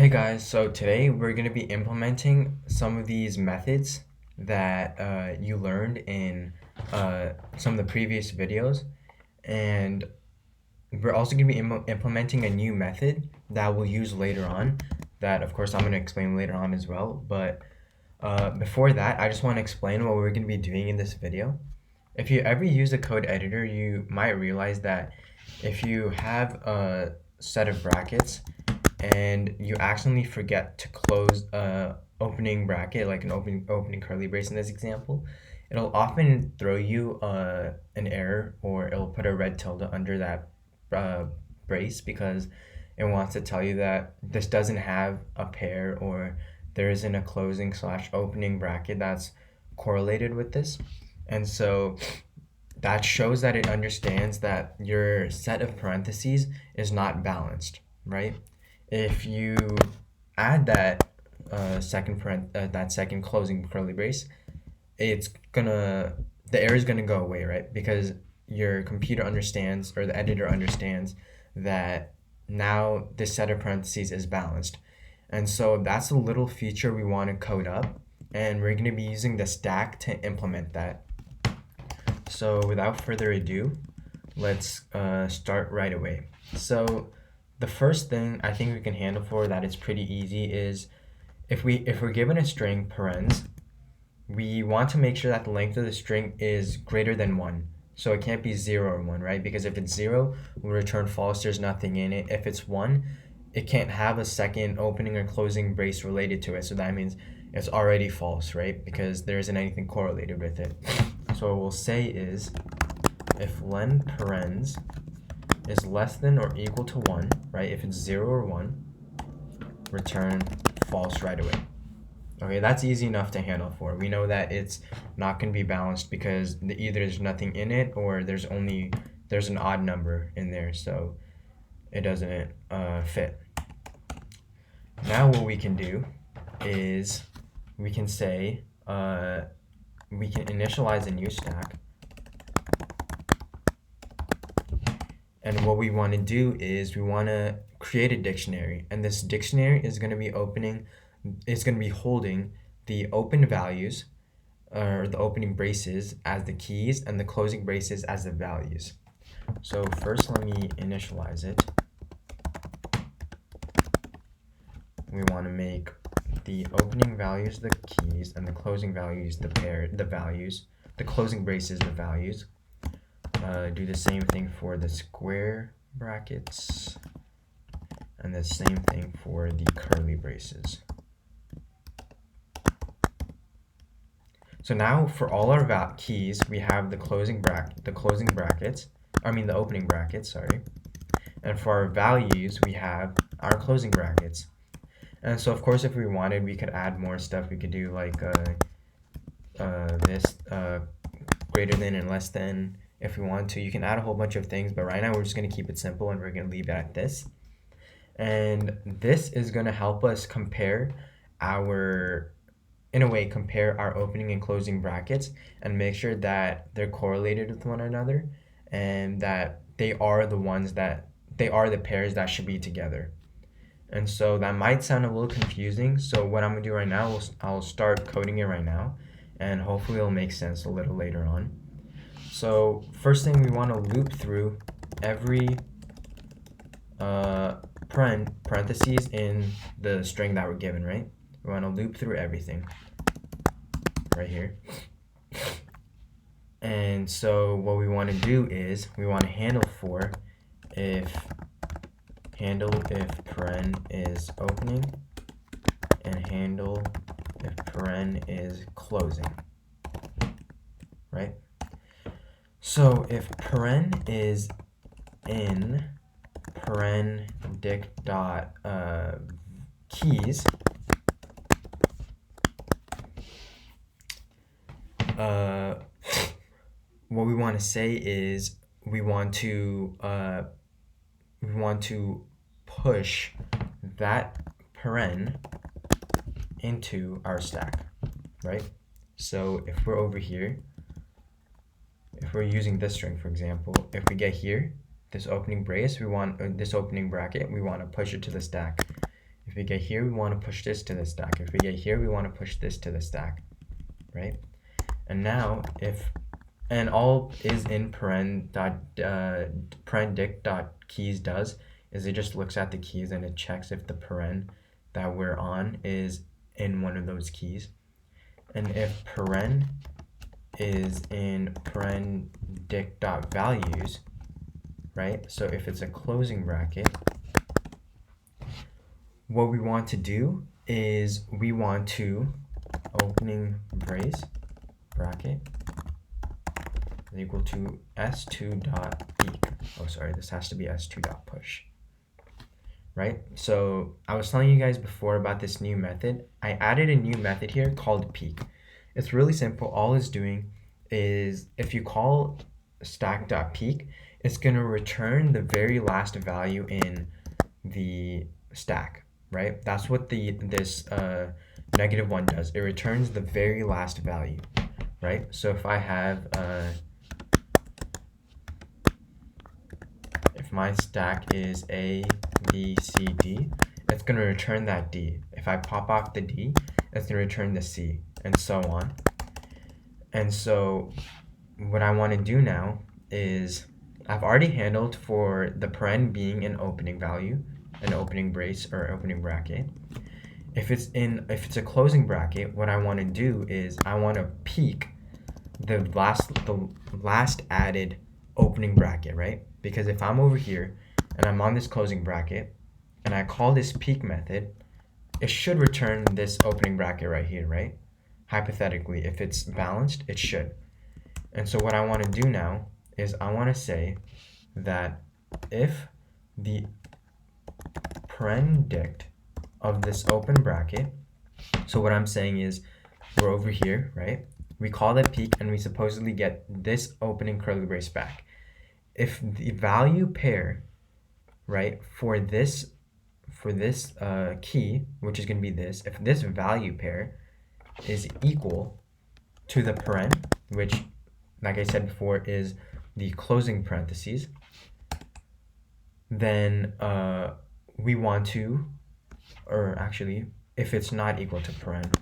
Hey guys, so today we're going to be implementing some of these methods that you learned in some of the previous videos, and we're also going to be implementing a new method that we'll use later on that of course I'm going to explain later on as well. But before that, I just want to explain what we're going to be doing in this video. If you ever use a code editor, you might realize that if you have a set of brackets and you accidentally forget to close a opening bracket, like an opening curly brace in this example, it'll often throw you an error, or it'll put a red tilde under that brace because it wants to tell you that this doesn't have a pair, or there isn't a closing slash opening bracket that's correlated with this. And so that shows that it understands that your set of parentheses is not balanced, right? If you add that second closing curly brace, the error is gonna go away, right? Because your computer understands, or the editor understands, that now this set of parentheses is balanced. And so that's a little feature we want to code up, and we're going to be using the stack to implement that. So without further ado, let's start right away. So the first thing I think we can handle for that, it's pretty easy, is if we're given a string parens, we want to make sure that the length of the string is greater than 1. So it can't be 0 or 1, right? Because if it's 0, we'll return false, there's nothing in it. If it's 1, it can't have a second opening or closing brace related to it. So that means it's already false, right? Because there isn't anything correlated with it. So what we'll say is, if len parens is less than or equal to 1, right? If it's 0 or 1, return false right away. Okay, that's easy enough to handle for. We know that it's not going to be balanced because either there's nothing in it, or there's an odd number in there, so it doesn't fit. Now what we can do is we can say we can initialize a new stack, and what we want to do is we want to create a dictionary, and this dictionary is going to be holding the open values, or the opening braces, as the keys, and the closing braces as the values. So first let me initialize it. We want to make the opening values the keys, and the closing values the values. The closing braces the values. Do the same thing for the square brackets, and the same thing for the curly braces. So now for all our keys, we have the opening brackets, sorry. And for our values, we have our closing brackets. And so of course, if we wanted, we could add more stuff. We could do like this greater than and less than. If we want to, you can add a whole bunch of things, but right now we're just going to keep it simple, and we're going to leave it at this. And this is going to help us compare our opening and closing brackets, and make sure that they're correlated with one another, and that they are the pairs that should be together. And so that might sound a little confusing. So what I'm going to do right now, I'll start coding it right now, and hopefully it'll make sense a little later on. So first thing, we want to loop through every parentheses in the string that we're given, right? We want to loop through everything right here. And so what we want to do is we want to handle for if paren is opening, and handle if paren is closing, right? So if paren is in paren dict dot keys, what we want to say is we want to push that paren into our stack, right? So if we're over here, if we're using this string, for example, if we get here, this opening brace, we want this opening bracket, we want to push it to the stack. If we get here, we want to push this to the stack. If we get here, we want to push this to the stack, right? And now and all is in paren.dict.keys does is it just looks at the keys and it checks if the paren that we're on is in one of those keys. And if paren is in paren.dict.values, right? So if it's a closing bracket, what we want to do is we want to opening brace bracket is equal to s2.peak. Oh, sorry, this has to be s2.push, right? So I was telling you guys before about this new method. I added a new method here called peak. It's really simple. All it's doing is if you call stack.peak, it's going to return the very last value in the stack, right? That's what this -1 does. It returns the very last value, right? So if I have if my stack is A, B, C, D, it's going to return that D. If I pop off the D, it's going to return the C, and so on. And so what I want to do now is I've already handled for the paren being an opening value, an opening brace or opening bracket. If it's a closing bracket, what I want to do is I want to peak the last added opening bracket, right? Because if I'm over here and I'm on this closing bracket and I call this peak method, it should return this opening bracket right here, right? Hypothetically, if it's balanced, it should. And so what I want to do now is I want to say that if the paren.dict of this open bracket, so what I'm saying is we're over here, right? We call that peak and we supposedly get this opening curly brace back. If the value pair, right, for this key, which is going to be this, if this value pair is equal to the paren, which, like I said before, is the closing parentheses, then we want to, or actually, if it's not equal to paren,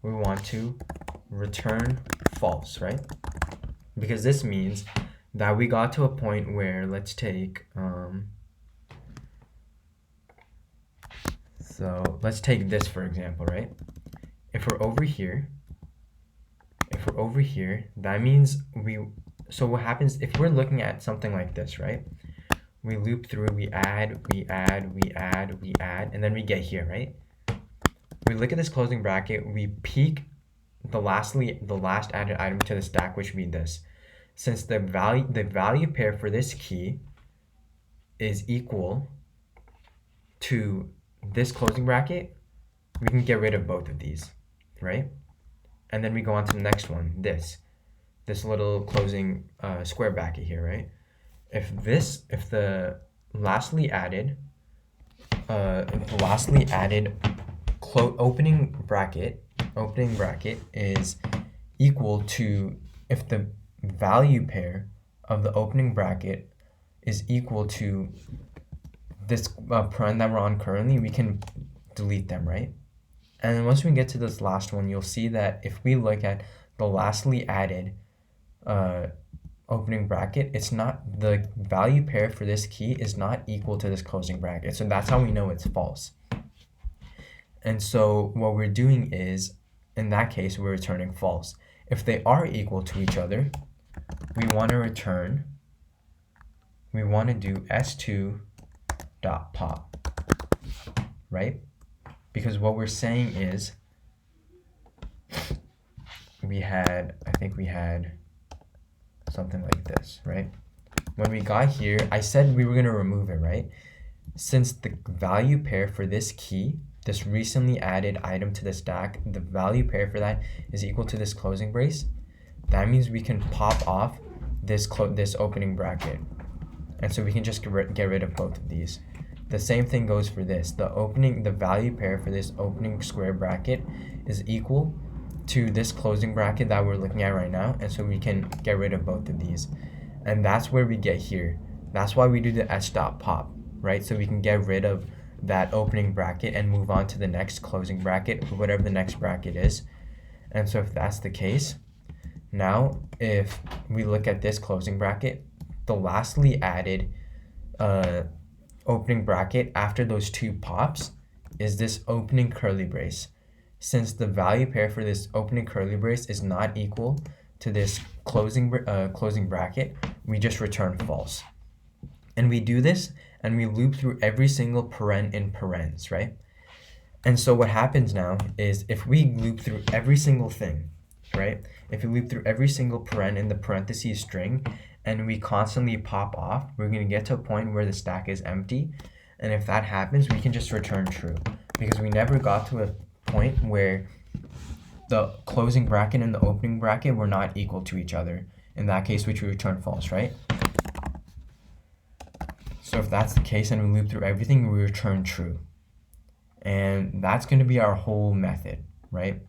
we want to return false, right? Because this means that we got to a point where, let's take, so let's take this for example, right? If we're over here, that means so what happens if we're looking at something like this, right? We loop through, we add, and then we get here, right? We look at this closing bracket, we peak the last added item to the stack, which would be this. Since the value pair for this key is equal to this closing bracket, we can get rid of both of these, right? And then we go on to the next one, this little closing square bracket here, right? If the lastly added opening bracket is equal to, if the value pair of the opening bracket is equal to this paren that we're on currently, we can delete them, right? And then once we get to this last one, you'll see that if we look at the lastly added opening bracket, it's not, the value pair for this key is not equal to this closing bracket. So that's how we know it's false. And so what we're doing is, in that case, we're returning false. If they are equal to each other, we want to do s2.pop, right? Because what we're saying is I think we had something like this, right? When we got here, I said we were going to remove it, right? Since the value pair for this key, this recently added item to the stack, the value pair for that is equal to this closing brace, that means we can pop off this opening bracket. And so we can just get rid of both of these. The same thing goes for this. The value pair for this opening square bracket is equal to this closing bracket that we're looking at right now, and so we can get rid of both of these. And that's where we get here. That's why we do the s.pop, right? So we can get rid of that opening bracket and move on to the next closing bracket, or whatever the next bracket is. And so if that's the case, now if we look at this closing bracket, the lastly added opening bracket after those two pops is this opening curly brace. Since the value pair for this opening curly brace is not equal to this closing bracket, we just return false. And we do this and we loop through every single paren in parens, right? And so what happens now is if we loop through every single thing, right? If we loop through every single paren in the parentheses string and we constantly pop off, we're going to get to a point where the stack is empty. And if that happens, we can just return true, because we never got to a point where the closing bracket and the opening bracket were not equal to each other. In that case, which we return false, right? So if that's the case and we loop through everything, we return true. And that's going to be our whole method, right?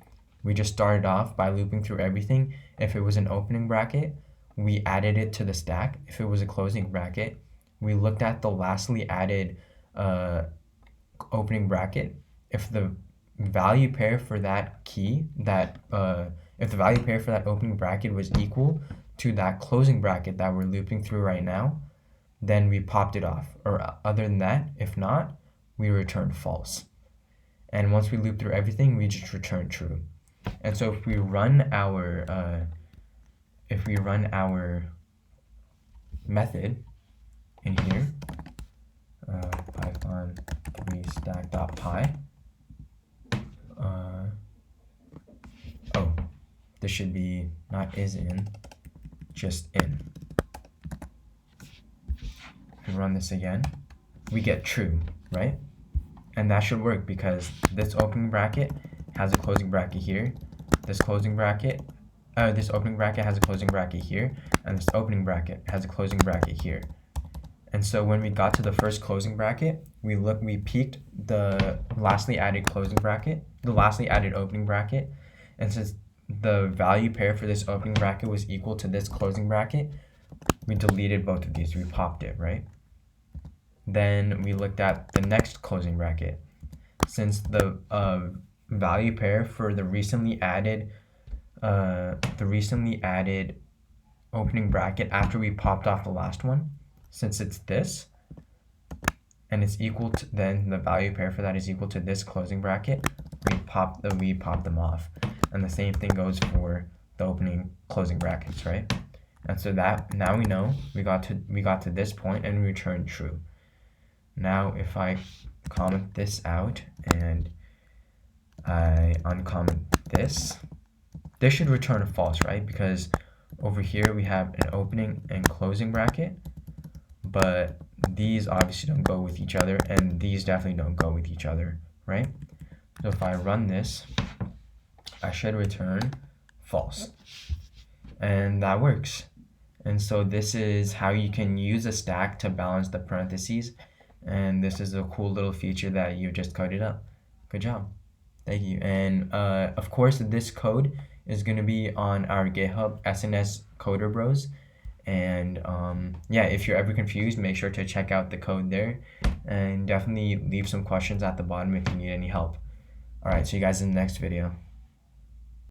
We just started off by looping through everything. If it was an opening bracket, we added it to the stack. If it was a closing bracket, we looked at the lastly added opening bracket. If the value pair for that key, if the value pair for that opening bracket was equal to that closing bracket that we're looping through right now, then we popped it off. Or other than that, if not, we return false. And once we loop through everything, we just return true. And so if we run our method in here, python 3 stack.py, this should be not is in, just in. If we run this again, we get true, right? And that should work because this opening bracket has a closing bracket here. This opening bracket has a closing bracket here, and this opening bracket has a closing bracket here. And so when we got to the first closing bracket, we peeked the lastly added closing bracket, the lastly added opening bracket, and since the value pair for this opening bracket was equal to this closing bracket, we deleted both of these, we popped it, right? Then we looked at the next closing bracket. Since the value pair for the recently added opening bracket after we popped off the last one, since it's this, and it's equal to, then the value pair for that is equal to this closing bracket, we pop them off. And the same thing goes for the opening closing brackets, right? And so that now we know we got to this point and we returned true. Now if I comment this out and I uncomment this should return false, right? Because over here we have an opening and closing bracket, but these obviously don't go with each other, and these definitely don't go with each other, right? So if I run this, I should return false. And that works. And so this is how you can use a stack to balance the parentheses. And this is a cool little feature that you just coded up. Good job. Thank you. And of course, this code is going to be on our GitHub, S&SCoder Bros. And yeah, if you're ever confused, make sure to check out the code there. And definitely leave some questions at the bottom if you need any help. All right, see you guys in the next video.